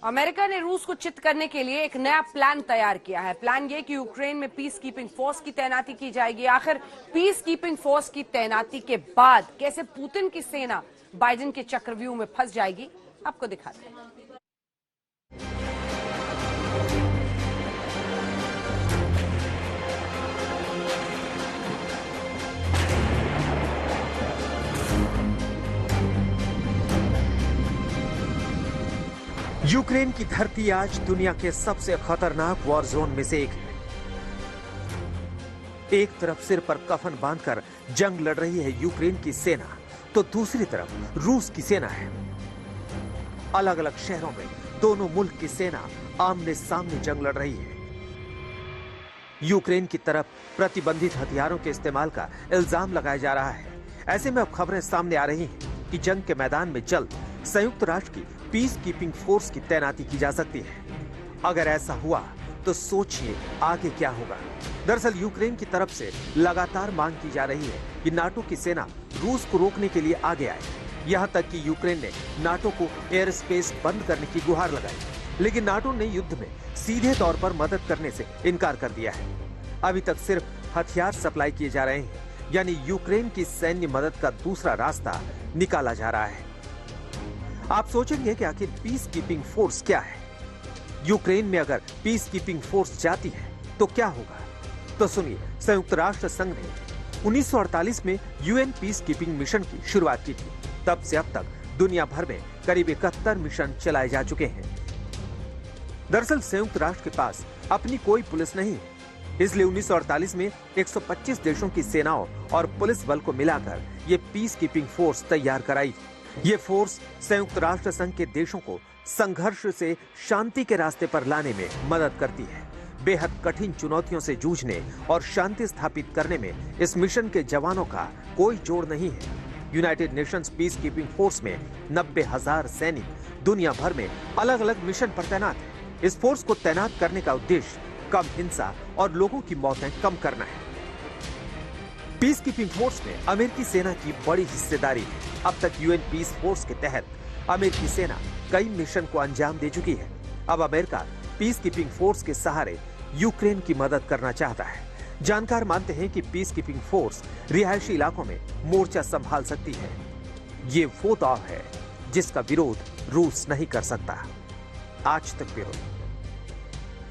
America ने रूस को चित करने के लिए एक नया प्लान तैयार किया है। प्लान ये कि यूक्रेन में पीस कीपिंग फोर्स की तैनाती की जाएगी। आखिर पीस कीपिंग फोर्स की तैनाती के बाद कैसे पुतिन की सेना बाइडेन के चक्रव्यूह में फंस जाएगी, आपको दिखाते हैं। यूक्रेन की धरती आज दुनिया के सबसे खतरनाक वॉर जोन में से एक है। एक तरफ सिर पर कफन बांधकर जंग लड़ रही है यूक्रेन की सेना, तो दूसरी तरफ रूस की सेना है। अलग अलग शहरों में दोनों मुल्क की सेना आमने सामने जंग लड़ रही है। यूक्रेन की तरफ प्रतिबंधित हथियारों के इस्तेमाल का इल्जाम लगाया जा रहा है। ऐसे में अब खबरें सामने आ रही हैं कि जंग के मैदान में जल्द संयुक्त राष्ट्र की पीस कीपिंग फोर्स की तैनाती की जा सकती है। अगर ऐसा हुआ तो सोचिए आगे क्या होगा। दरअसल यूक्रेन की तरफ से लगातार मांग की जा रही है कि नाटो की सेना रूस को रोकने के लिए आगे आए। यहां तक कि यूक्रेन ने नाटो को एयर स्पेस बंद करने की गुहार लगाई, लेकिन नाटो ने युद्ध में सीधे तौर पर मदद करने से इनकार कर दिया है। अभी तक सिर्फ हथियार सप्लाई किए जा रहे हैं, यानी यूक्रेन की सैन्य मदद का दूसरा रास्ता निकाला जा रहा है। आप सोचेंगे कि आखिर पीस कीपिंग फोर्स क्या है? यूक्रेन में अगर पीस कीपिंग फोर्स जाती है तो क्या होगा? तो सुनिए, संयुक्त राष्ट्र संघ ने 1948 में यूएन पीस कीपिंग मिशन की शुरुआत की थी। तब से अब तक दुनिया भर में करीब 71 मिशन चलाए जा चुके हैं। दरअसल संयुक्त राष्ट्र के पास अपनी कोई पुलिस नहीं है, इसलिए 1948 में 125 देशों की सेनाओं और पुलिस बल को मिलाकर ये पीस कीपिंग फोर्स तैयार कराई। ये फोर्स संयुक्त राष्ट्र संघ के देशों को संघर्ष से शांति के रास्ते पर लाने में मदद करती है। बेहद कठिन चुनौतियों से जूझने और शांति स्थापित करने में इस मिशन के जवानों का कोई जोड़ नहीं है। United Nations peace keeping force में 90,000 सैनिक दुनिया भर में अलग अलग मिशन पर तैनात है। इस फोर्स को तैनात करने का उद्देश्य कम हिंसा और लोगों की मौतें कम करना है। पीस कीपिंग फोर्स में अमेरिकी सेना की बड़ी हिस्सेदारी है। अब तक यूएन पीस फोर्स के तहत अमेरिकी सेना कई मिशन को अंजाम दे चुकी है। अब अमेरिका पीस कीपिंग फोर्स के सहारे यूक्रेन की मदद करना चाहता है। जानकार मानते हैं कि पीस कीपिंग फोर्स रिहायशी इलाकों में मोर्चा संभाल सकती है। ये वो दाव है जिसका विरोध रूस नहीं कर सकता। आज तक ब्यूरो।